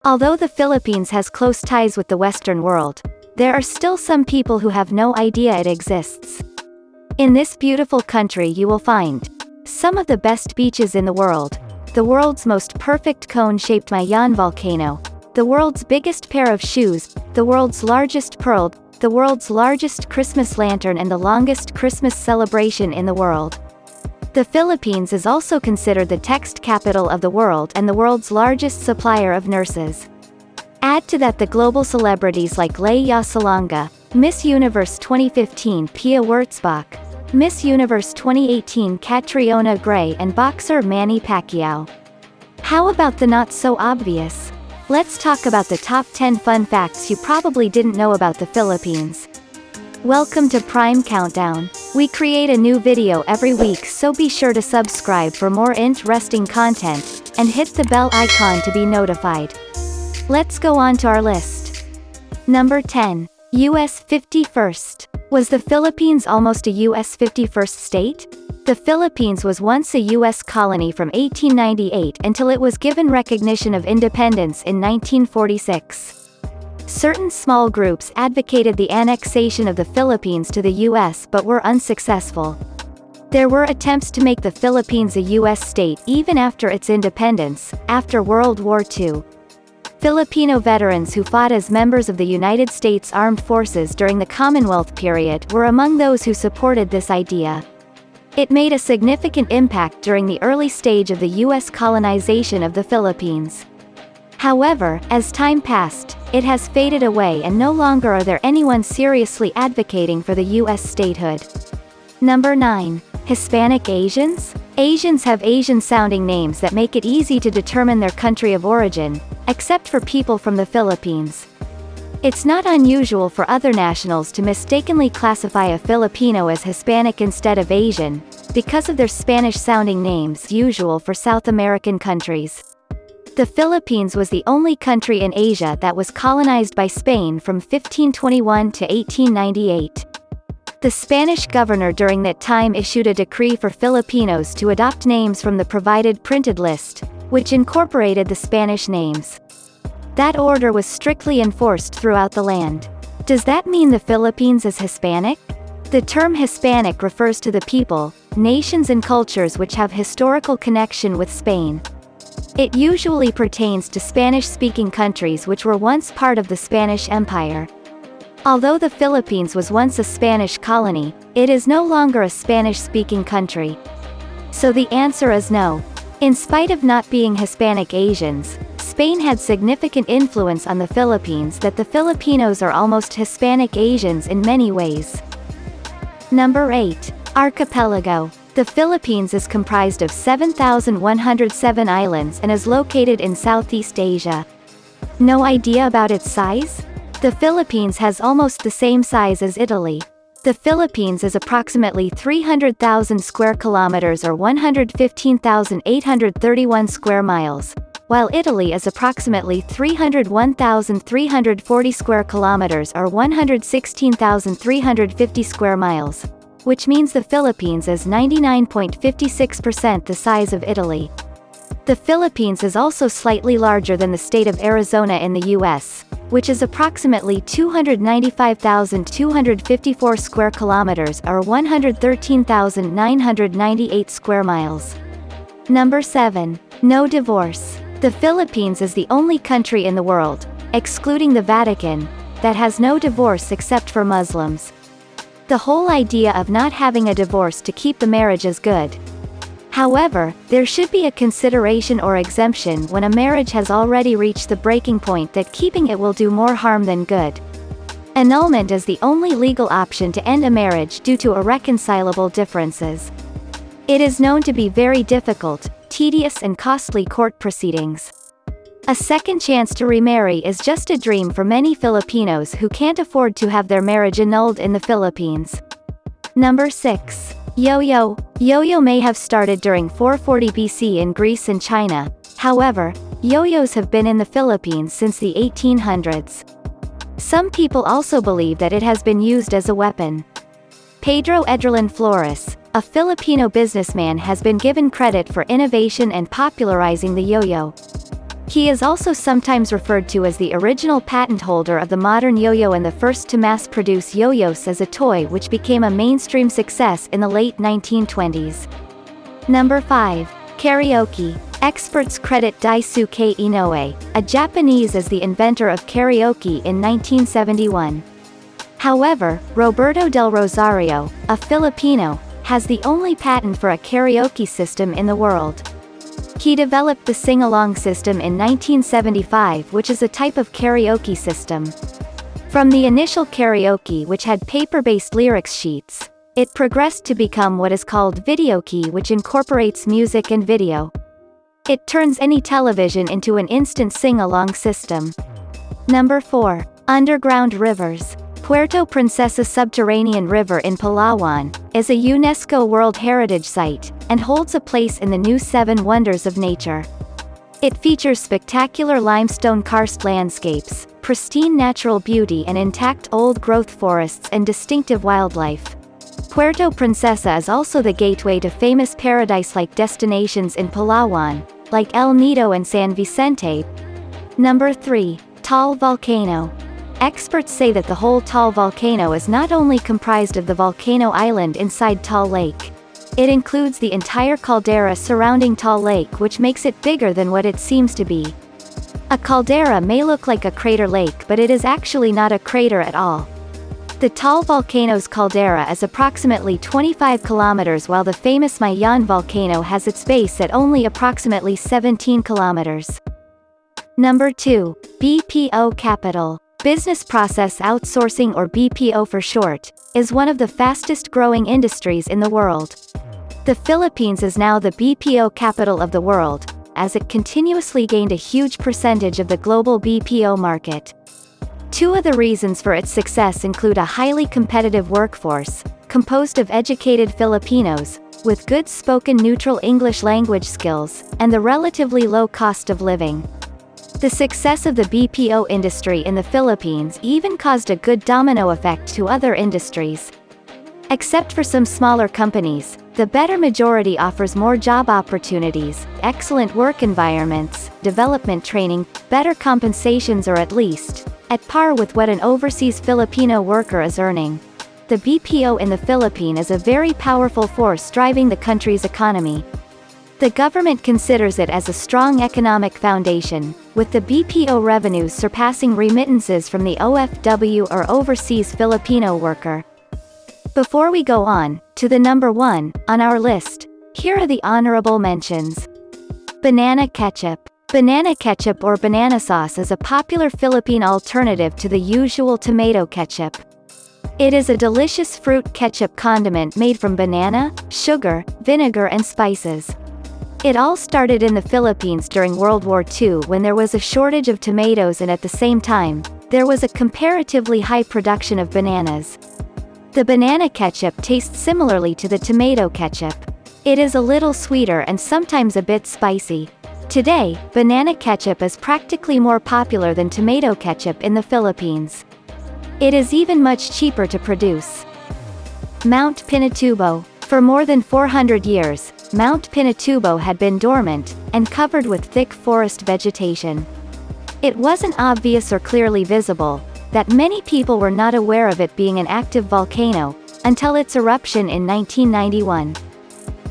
Although the Philippines has close ties with the Western world, there are still some people who have no idea it exists. In this beautiful country you will find some of the best beaches in the world's most perfect cone-shaped Mayon volcano, the world's biggest pair of shoes, the world's largest pearl, the world's largest Christmas lantern and the longest Christmas celebration in the world. The Philippines is also considered the text capital of the world and the world's largest supplier of nurses. Add to that the global celebrities like Lea Salonga, Miss Universe 2015 Pia Wurtzbach, Miss Universe 2018 Catriona Gray and boxer Manny Pacquiao. How about the not-so-obvious? Let's talk about the top 10 fun facts you probably didn't know about the Philippines. Welcome to Prime Countdown. We create a new video every week, so be sure to subscribe for more interesting content, and hit the bell icon to be notified. Let's go on to our list. Number 10. US 51st. Was the Philippines almost a US 51st state? The Philippines was once a US colony from 1898 until it was given recognition of independence in 1946. Certain small groups advocated the annexation of the Philippines to the US but were unsuccessful. There were attempts to make the Philippines a US state even after its independence, after World War II. Filipino veterans who fought as members of the United States Armed Forces during the Commonwealth period were among those who supported this idea. It made a significant impact during the early stage of the US colonization of the Philippines. However, as time passed, it has faded away and no longer are there anyone seriously advocating for the US statehood. Number 9. Hispanic Asians? Asians have Asian-sounding names that make it easy to determine their country of origin, except for people from the Philippines. It's not unusual for other nationals to mistakenly classify a Filipino as Hispanic instead of Asian, because of their Spanish-sounding names usual for South American countries. The Philippines was the only country in Asia that was colonized by Spain from 1521 to 1898. The Spanish governor during that time issued a decree for Filipinos to adopt names from the provided printed list, which incorporated the Spanish names. That order was strictly enforced throughout the land. Does that mean the Philippines is Hispanic? The term Hispanic refers to the people, nations and cultures which have historical connection with Spain. It usually pertains to Spanish-speaking countries which were once part of the Spanish Empire. Although the Philippines was once a Spanish colony, it is no longer a Spanish-speaking country. So the answer is no. In spite of not being Hispanic Asians, Spain had significant influence on the Philippines that the Filipinos are almost Hispanic Asians in many ways. Number 8. Archipelago. The Philippines is comprised of 7,107 islands and is located in Southeast Asia. No idea about its size? The Philippines has almost the same size as Italy. The Philippines is approximately 300,000 square kilometers or 115,831 square miles, while Italy is approximately 301,340 square kilometers or 116,350 square miles, which means the Philippines is 99.56% the size of Italy. The Philippines is also slightly larger than the state of Arizona in the US, which is approximately 295,254 square kilometers or 113,998 square miles. Number 7. No divorce. The Philippines is the only country in the world, excluding the Vatican, that has no divorce except for Muslims. The whole idea of not having a divorce to keep the marriage is good. However, there should be a consideration or exemption when a marriage has already reached the breaking point that keeping it will do more harm than good. Annulment is the only legal option to end a marriage due to irreconcilable differences. It is known to be very difficult, tedious and costly court proceedings. A second chance to remarry is just a dream for many Filipinos who can't afford to have their marriage annulled in the Philippines. Number 6. Yo-yo. Yo-yo may have started during 440 BC in Greece and China, however, yo-yos have been in the Philippines since the 1800s. Some people also believe that it has been used as a weapon. Pedro Edrelin Flores, a Filipino businessman, has been given credit for innovation and popularizing the yo-yo. He is also sometimes referred to as the original patent holder of the modern yo-yo and the first to mass-produce yo-yos as a toy, which became a mainstream success in the late 1920s. Number 5. Karaoke. Experts credit Daisuke Inoue, a Japanese, as the inventor of karaoke in 1971. However, Roberto del Rosario, a Filipino, has the only patent for a karaoke system in the world. He developed the sing-along system in 1975, which is a type of karaoke system. From the initial karaoke, which had paper-based lyrics sheets, it progressed to become what is called videoke, which incorporates music and video. It turns any television into an instant sing-along system. Number 4. Underground rivers. Puerto Princesa Subterranean River in Palawan is a UNESCO World Heritage Site, and holds a place in the new Seven Wonders of Nature. It features spectacular limestone karst landscapes, pristine natural beauty and intact old-growth forests and distinctive wildlife. Puerto Princesa is also the gateway to famous paradise-like destinations in Palawan, like El Nido and San Vicente. Number 3. Taal Volcano. Experts say that the whole Taal volcano is not only comprised of the volcano island inside Taal Lake. It includes the entire caldera surrounding Taal Lake, which makes it bigger than what it seems to be. A caldera may look like a crater lake, but it is actually not a crater at all. The Taal volcano's caldera is approximately 25 kilometers, while the famous Mayon volcano has its base at only approximately 17 kilometers. Number 2. BPO capital. Business process outsourcing, or BPO for short, is one of the fastest growing industries in the world. The Philippines is now the BPO capital of the world, as it continuously gained a huge percentage of the global BPO market. Two of the reasons for its success include a highly competitive workforce, composed of educated Filipinos, with good spoken neutral English language skills, and the relatively low cost of living. The success of the BPO industry in the Philippines even caused a good domino effect to other industries. Except for some smaller companies, the better majority offers more job opportunities, excellent work environments, development training, better compensations, or at least at par with what an overseas Filipino worker is earning. The BPO in the Philippines is a very powerful force driving the country's economy. The government considers it as a strong economic foundation, with the BPO revenues surpassing remittances from the OFW, or overseas Filipino worker. Before we go on to the number 1 on our list, here are the honorable mentions. Banana ketchup. Banana ketchup, or banana sauce, is a popular Philippine alternative to the usual tomato ketchup. It is a delicious fruit ketchup condiment made from banana, sugar, vinegar and spices. It all started in the Philippines during World War II, when there was a shortage of tomatoes, and at the same time, there was a comparatively high production of bananas. The banana ketchup tastes similarly to the tomato ketchup. It is a little sweeter and sometimes a bit spicy. Today, banana ketchup is practically more popular than tomato ketchup in the Philippines. It is even much cheaper to produce. Mount Pinatubo. For more than 400 years, Mount Pinatubo had been dormant, and covered with thick forest vegetation. It wasn't obvious or clearly visible, that many people were not aware of it being an active volcano, until its eruption in 1991.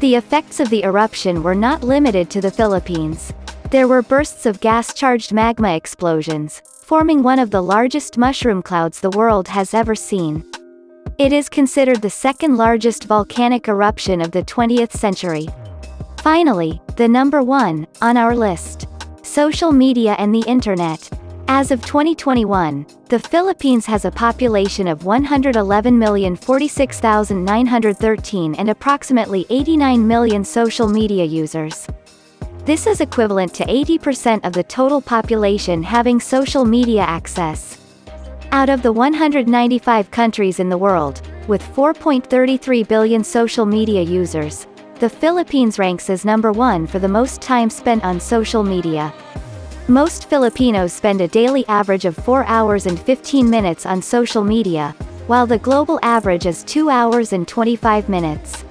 The effects of the eruption were not limited to the Philippines. There were bursts of gas-charged magma explosions, forming one of the largest mushroom clouds the world has ever seen. It is considered the second largest volcanic eruption of the 20th century. Finally, the number 1 on our list. Social media and the Internet. As of 2021, the Philippines has a population of 111,046,913 and approximately 89 million social media users. This is equivalent to 80% of the total population having social media access. Out of the 195 countries in the world, with 4.33 billion social media users, the Philippines ranks as number 1 for the most time spent on social media. Most Filipinos spend a daily average of 4 hours and 15 minutes on social media, while the global average is 2 hours and 25 minutes.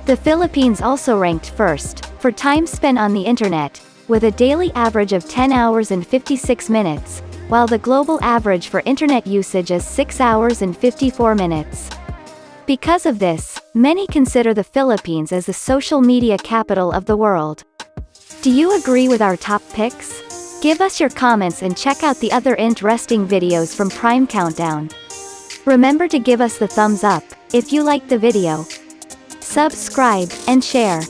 The Philippines also ranked first for time spent on the internet, with a daily average of 10 hours and 56 minutes, while the global average for internet usage is 6 hours and 54 minutes. Because of this, many consider the Philippines as the social media capital of the world. Do you agree with our top picks? Give us your comments and check out the other interesting videos from Prime Countdown. Remember to give us the thumbs up if you liked the video. Subscribe and share.